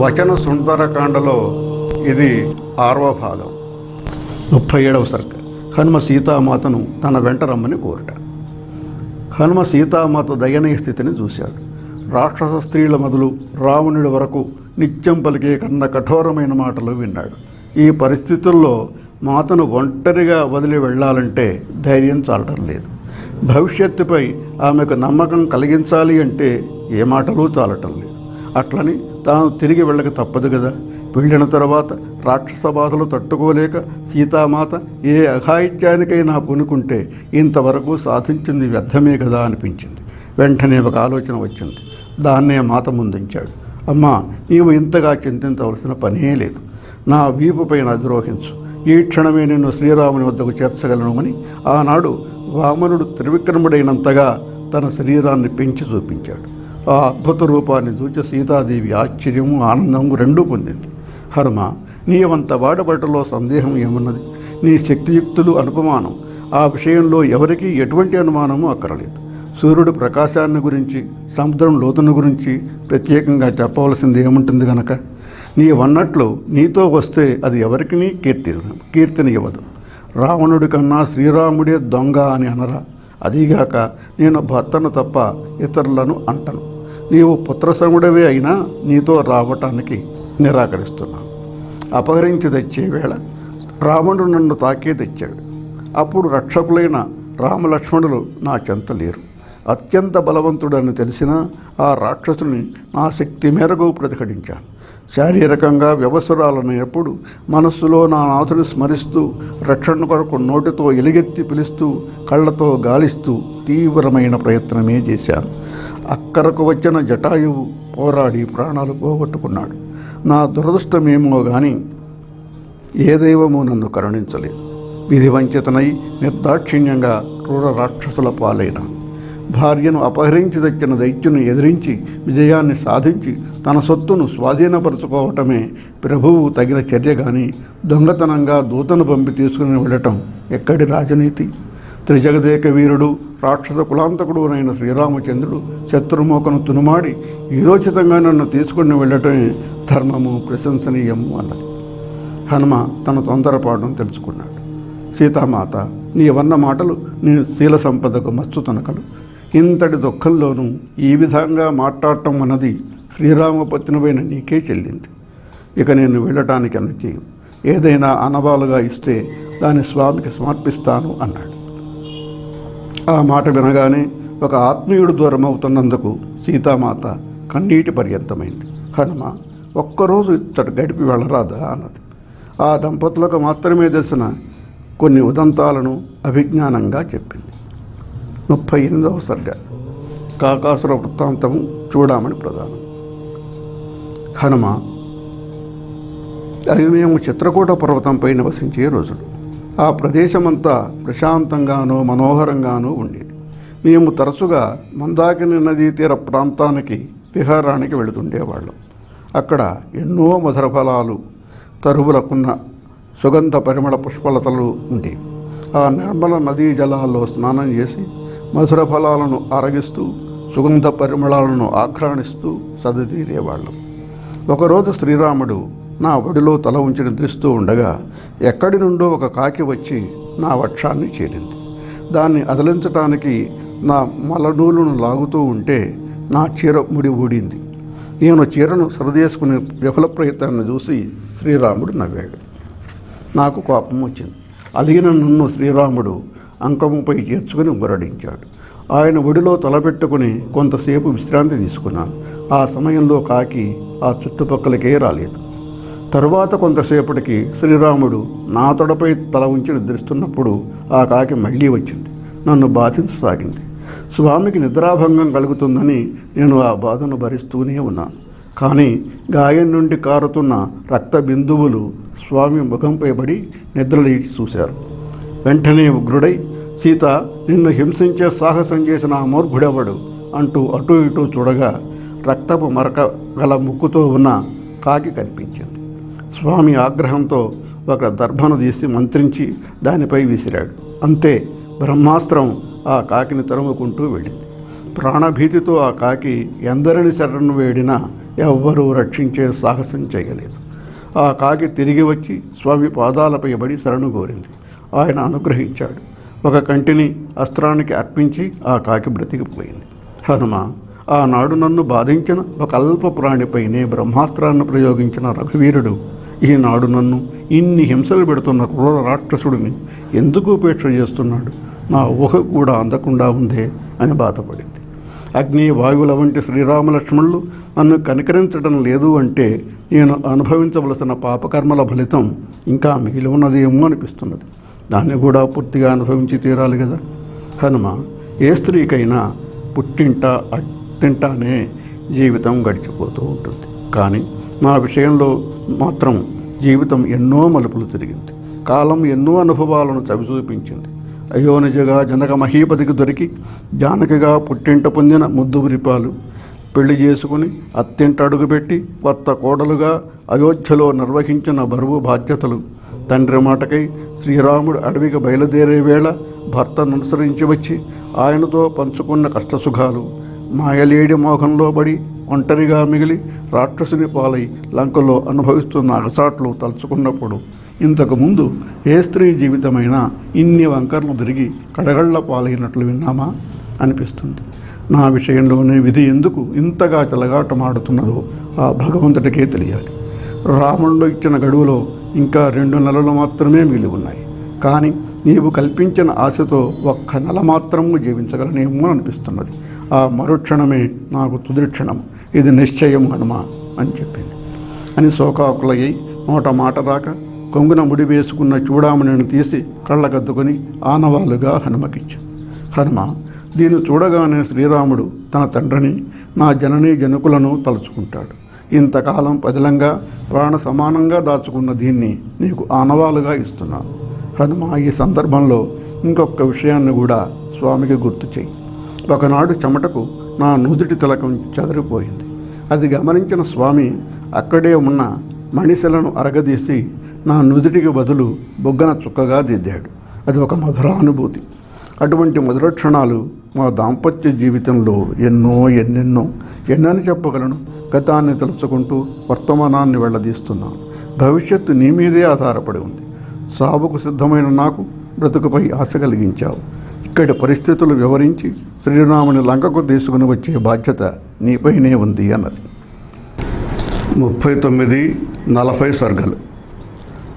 వచన సుందరకాండలో ఇది 6వ భాగం. 37వ సర్గ. హనుమ సీతామాతను తన వెంట రమ్మని కోరుట. హనుమ సీతామాత దయనీయ స్థితిని చూశాడు. రాక్షస స్త్రీల మొదలు రావణుడి వరకు నిత్యం పలికే కన్న కఠోరమైన మాటలు విన్నాడు. ఈ పరిస్థితుల్లో మాతను ఒంటరిగా వదిలి వెళ్ళాలంటే ధైర్యం చాలటం లేదు. భవిష్యత్తుపై ఆమెకు నమ్మకం కలిగించాలి అంటే ఏ మాటలు చాలటం లేదు. అట్లని తాను తిరిగి వెళ్ళక తప్పదు కదా. వెళ్ళిన తర్వాత రాక్షస బాధలు తట్టుకోలేక సీతామాత ఏ అఘాయిత్యానికైనా పూనుకుంటే ఇంతవరకు సాధించింది వ్యర్థమే కదా అనిపించింది. వెంటనే ఒక ఆలోచన వచ్చింది. దాన్నే మాత ముందుంచాడు. అమ్మా, నీవు ఇంతగా చింతించవలసిన పనే లేదు. నా వీపు పైన అధిరోహించు. ఈ క్షణమే నిన్ను శ్రీరాముని వద్దకు చేర్చగలను. ఆనాడు వామనుడు త్రివిక్రముడైనంతగా తన శరీరాన్ని పెంచి చూపించాడు. ఆ అద్భుత రూపాన్ని చూచి సీతాదేవి ఆశ్చర్యము ఆనందము రెండూ పొందింది. హనుమ, నీవంత వాడబట్టలో సందేహం ఏమున్నది? నీ శక్తియుక్తులు అనుపమానం. ఆ విషయంలో ఎవరికీ ఎటువంటి అనుమానము అక్కరలేదు. సూర్యుడు ప్రకాశాన్ని గురించి, సముద్రం లోతును గురించి ప్రత్యేకంగా చెప్పవలసింది ఏముంటుంది గనక? నీవన్నట్లు నీతో వస్తే అది ఎవరికి కీర్తినివ్వదు. రావణుడి కన్నా శ్రీరాముడే దొంగ అని అనరా? అదీగాక నేను భర్తను తప్ప ఇతరులను అంటను. నీవు పుత్రసముడవే అయినా నీతో రావటానికి నిరాకరిస్తున్నాను. అపహరించి తెచ్చే వేళ రావణుడు నన్ను తాకే తెచ్చాడు. అప్పుడు రక్షకులైన రామలక్ష్మణులు నా చెంత లేరు. అత్యంత బలవంతుడని తెలిసినా ఆ రాక్షసుని నా శక్తి మేరకు ప్రతిఘటించాను. శారీరకంగా వ్యవసరాలైనప్పుడు మనస్సులో నా నాథుని స్మరిస్తూ రక్షణ కొరకు నోటితో ఎలుగెత్తి పిలుస్తూ కళ్ళతో గాలిస్తూ తీవ్రమైన ప్రయత్నమే చేశాను. అక్కరకు వచ్చిన జటాయువు పోరాడి ప్రాణాలు పోగొట్టుకున్నాడు. నా దురదృష్టమేమో కానీ ఏ దైవము నన్ను కరుణించలేదు. విధి వంచితనై నిర్దాక్షిణ్యంగా క్రూర రాక్షసుల పాలైన భార్యను అపహరించి తెచ్చిన దైత్యుని ఎదిరించి విజయాన్ని సాధించి తన సొత్తును స్వాధీనపరుచుకోవటమే ప్రభువు తగిన చర్య కానీ దొంగతనంగా దూతను పంపి తీసుకుని వెళ్ళటం ఎక్కడి రాజనీతి? త్రిజగదేక వీరుడు రాక్షస కులాంతకుడు అయిన శ్రీరామచంద్రుడు శత్రుమోకను తునుమాడి వీరోచితంగా నన్ను తీసుకుని వెళ్ళటమే ధర్మము, ప్రశంసనీయము అన్నది. హనుమ తన తొందరపాటును తెలుసుకున్నాడు. సీతామాత, నీవన్న మాటలు నీ శీల సంపదకు మచ్చు తనకలు. ఇంతటి దుఃఖంలోనూ ఈ విధంగా మాట్లాడటం అన్నది శ్రీరామపత్నిపైన నీకే చెల్లింది. ఇక నేను వెళ్ళటానికి అనుచేయం. ఏదైనా అనవాలుగా ఇస్తే దాని స్వామికి సమర్పిస్తాను అన్నాడు. ఆ మాట వినగానే ఒక ఆత్మీయుడు దూరం అవుతున్నందుకు సీతామాత కన్నీటి పర్యంతమైంది. హనుమ, ఒక్కరోజు ఇచ్చట గడిపి వెళ్ళరాదా అన్నది. ఆ దంపతులకు మాత్రమే తెలిసిన కొన్ని ఉదంతాలను అభిజ్ఞానంగా చెప్పింది. 38వ సర్గ. కాకాసుర వృత్తాంతము చూడమని ప్రధానం. హనుమ, అవి మేము చిత్రకూట పర్వతంపై నివసించే రోజులు. ఆ ప్రదేశమంతా ప్రశాంతంగానూ మనోహరంగానూ ఉండేది. మేము తరచుగా మందాకిని నదీ తీర ప్రాంతానికి విహారానికి వెళుతుండేవాళ్ళం. అక్కడ ఎన్నో మధుర ఫలాలు, తరువులకున్న సుగంధ పరిమళ పుష్పలతలు ఉండేవి. ఆ నిర్మల నదీ జలాల్లో స్నానం చేసి మధుర ఫలాలను ఆరగిస్తూ సుగంధ పరిమళాలను ఆఘ్రాణిస్తూ సదతీరేవాళ్ళం. ఒకరోజు శ్రీరాముడు నా ఒడిలో తల ఉంచి నిద్రిస్తూ ఉండగా ఎక్కడి నుండో ఒక కాకి వచ్చి నా వక్షాన్ని చేరింది. దాన్ని అదిలించటానికి నా మలనూలును లాగుతూ ఉంటే నా చీర ముడి ఊడింది. నేను చీరను సరిదేసుకునే విఫల ప్రయత్నాన్ని చూసి శ్రీరాముడు నవ్వాడు. నాకు కోపం వచ్చింది. అలిగిన నన్ను శ్రీరాముడు అంకముపై చేర్చుకుని మురడించాడు. ఆయన ఒడిలో తలపెట్టుకుని కొంతసేపు విశ్రాంతి తీసుకున్నాను. ఆ సమయంలో కాకి ఆ చుట్టుపక్కలకే రాలేదు. తరువాత కొంతసేపటికి శ్రీరాముడు నా తొడపై తల ఉంచి నిద్రిస్తున్నప్పుడు ఆ కాకి మళ్ళీ వచ్చింది. నన్ను బాధించసాగింది. స్వామికి నిద్రాభంగం కలుగుతుందని నేను ఆ బాధను భరిస్తూనే ఉన్నాను. కానీ గాయం నుండి కారుతున్న రక్త బిందువులు స్వామి ముఖంపై పడి నిద్రలేచి చూశారు. వెంటనే ఉగ్రుడై, సీత, నిన్ను హింసించే సాహసం చేసిన ఆ మూర్ఖుడెవడు అంటూ అటూ ఇటూ చూడగా రక్తపు మరక గల ముక్కుతో ఉన్న కాకి కనిపించింది. స్వామి ఆగ్రహంతో ఒక దర్భను తీసి మంత్రించి దానిపై విసిరాడు. అంతే, బ్రహ్మాస్త్రం ఆ కాకిని తరుముకుంటూ వెళ్ళింది. ప్రాణభీతితో ఆ కాకి ఎందరిని శరణు వేడినా ఎవ్వరూ రక్షించే సాహసం చేయలేదు. ఆ కాకి తిరిగి వచ్చి స్వామి పాదాలపై పడి శరణు కోరింది. ఆయన అనుగ్రహించాడు. ఒక కంటిని అస్త్రానికి అర్పించి ఆ కాకి బ్రతికిపోయింది. హనుమ, ఆనాడు నన్ను బాధించిన ఒక అల్ప ప్రాణిపైనే బ్రహ్మాస్త్రాన్ని ప్రయోగించిన రఘువీరుడు ఈనాడు నన్ను ఇన్ని హింసలు పెడుతున్న క్రూర రాక్షసుడిని ఎందుకు ఉపేక్ష చేస్తున్నాడు? నా ఊహ కూడా అందకుండా ఉందే అని బాధపడింది. అగ్ని వాయువుల వంటి శ్రీరామలక్ష్మణులు నన్ను కనికరించడం లేదు అంటే నేను అనుభవించవలసిన పాపకర్మల ఫలితం ఇంకా మిగిలి ఉన్నదేమో అనిపిస్తున్నది. దాన్ని కూడా పూర్తిగా అనుభవించి తీరాలి కదా. హనుమ, ఏ స్త్రీకైనా పుట్టింట అత్తింటానే జీవితం గడిచిపోతూ ఉంటుంది. కానీ నా విషయంలో మాత్రం జీవితం ఎన్నో మలుపులు తిరిగింది. కాలం ఎన్నో అనుభవాలను చవిచూపించింది. అయోనిజగా జనక మహీపతికి దొరికి జానకిగా పుట్టింట పొందిన ముద్దు విరిపాలు పెళ్లి చేసుకుని అత్తింట అడుగుపెట్టి కొత్త కోడలుగా అయోధ్యలో నిర్వహించిన బరువు బాధ్యతలు, తండ్రి మాటకై శ్రీరాముడు అడవికి బయలుదేరే వేళ భర్తను అనుసరించి వచ్చి ఆయనతో పంచుకున్న కష్టసుఖాలు, మాయలేడి మోహంలో పడి ఒంటరిగా మిగిలి రాక్షసుని పాలై లంకలో అనుభవిస్తున్న అగసాట్లు తలుచుకున్నప్పుడు ఇంతకుముందు ఏ స్త్రీ జీవితమైనా ఇన్ని వంకర్లు తిరిగి కడగళ్ల పాలైనట్లు విన్నామా అనిపిస్తుంది. నా విషయంలోనే విధి ఎందుకు ఇంతగా చెలగాటమాడుతున్నదో ఆ భగవంతుడికే తెలియాలి. రాముడు ఇచ్చిన గడువులో ఇంకా 2 నెలలు మాత్రమే మిగిలి ఉన్నాయి. కానీ నీవు కల్పించిన ఆశతో ఒక్క నెల మాత్రము జీవించగలనేమో అనిపిస్తున్నది. ఆ మరుక్షణమే నాకు తుది క్షణం. ఇది నిశ్చయం హనుమ అని చెప్పింది. అని శోకాకులయ్యి నోట మాట రాక కొంగున ముడి వేసుకున్న చూడామణిని తీసి కళ్ళకద్దుకొని ఆనవాలుగా హనుమకిచ్చి, హనుమ, దీన్ని చూడగానే శ్రీరాముడు తన తండ్రిని, నా జననీ జనకులను తలుచుకుంటాడు. ఇంతకాలం పదిలంగా ప్రాణ సమానంగా దాచుకున్న దీన్ని నీకు ఆనవాలుగా ఇస్తున్నాను. హనుమ, ఈ సందర్భంలో ఇంకొక విషయాన్ని కూడా స్వామికి గుర్తు చేయి. ఒకనాడు చెమటకు నా నుదుటి తిలకం చెదిరిపోయింది. అది గమనించిన స్వామి అక్కడే ఉన్న మణిశలను అరగదీసి నా నుదుటికి బదులు బొగ్గన చుక్కగా దిద్దాడు. అది ఒక మధురానుభూతి. అటువంటి మధుర క్షణాలు మా దాంపత్య జీవితంలో ఎన్నని చెప్పగలను. గతాన్ని తలుచుకుంటూ వర్తమానాన్ని వెళ్ళదీస్తున్నాను. భవిష్యత్తు నీ మీదే ఆధారపడి ఉంది. సాగుకు సిద్ధమైన నాకు బ్రతుకుపై ఆశ కలిగించావు. ఇక్కడి పరిస్థితులు వివరించి శ్రీరాముని లంకకు తీసుకుని వచ్చే బాధ్యత నీపైనే ఉంది అన్నది. 39-40 సర్గలు.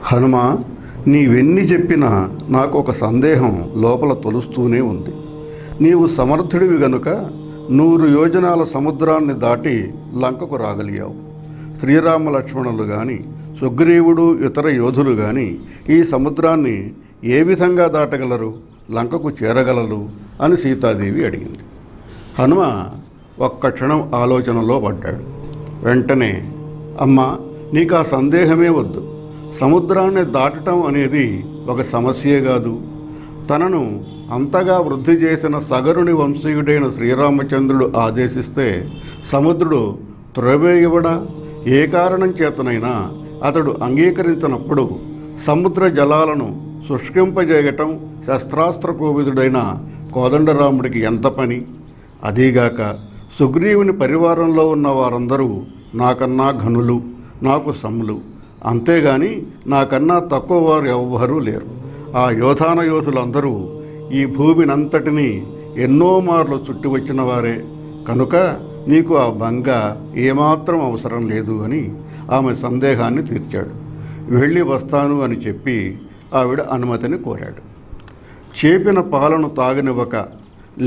హనుమ, నీవెన్ని చెప్పినా నాకు ఒక సందేహం లోపల తొలుస్తూనే ఉంది. నీవు సమర్థుడివి గనుక 100 యోజనాల సముద్రాన్ని దాటి లంకకు రాగలిగావు. శ్రీరామ లక్ష్మణులు కానీ సుగ్రీవుడు ఇతర యోధులు కానీ ఈ సముద్రాన్ని ఏ విధంగా దాటగలరు, లంకకు చేరగలరు అని సీతాదేవి అడిగింది. హనుమ ఒక్క క్షణం ఆలోచనలో పడ్డాడు. వెంటనే, అమ్మ, నీకు ఆ సందేహమే వద్దు. సముద్రాన్ని దాటటం అనేది ఒక సమస్యే కాదు. తనను అంతగా వృద్ధి చేసిన సగరుని వంశీయుడైన శ్రీరామచంద్రుడు ఆదేశిస్తే సముద్రుడు త్రొవేయవడా? ఏ కారణం చేతనైనా అతడు అంగీకరించినప్పుడు సముద్ర జలాలను శుష్కింపజేయటం శస్త్రాస్త్ర కోవిదుడైన కోదండరాముడికి ఎంత పని? అదీగాక సుగ్రీవుని పరివారంలో ఉన్న వారందరూ నాకన్నా ఘనులు, నాకు సమ్ములు. అంతేగాని నాకన్నా తక్కువ వారు ఎవ్వరూ లేరు. ఆ యోధాన యోధులందరూ ఈ భూమినంతటినీ ఎన్నో మార్లు చుట్టి వచ్చిన వారే కనుక నీకు ఆ బంగ ఏమాత్రం అవసరం లేదు అని ఆమె సందేహాన్ని తీర్చాడు. వెళ్ళి వస్తాను అని చెప్పి ఆవిడ అనుమతిని కోరాడు. చేపిన పాలను తాగనివ్వక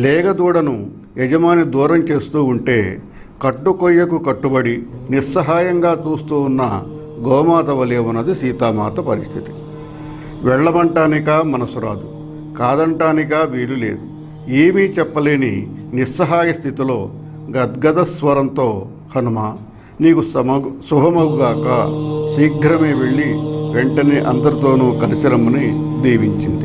లేగదూడను యజమాని దూరం చేస్తూ ఉంటే కట్టుకొయ్యకు కట్టుబడి నిస్సహాయంగా చూస్తూ ఉన్న గోమాత వలె ఉన్నది సీతామాత పరిస్థితి. వెళ్ళమంటానికా మనసు రాదు, కాదంటానికా వీలు లేదు. ఏమీ చెప్పలేని నిస్సహాయ స్థితిలో గద్గద స్వరంతో, హనుమ, నీకు శుభమగుగాక, శీఘ్రమే వెళ్ళి వెంటనే అందరితోనూ కలిసి రమ్మని దీవించింది.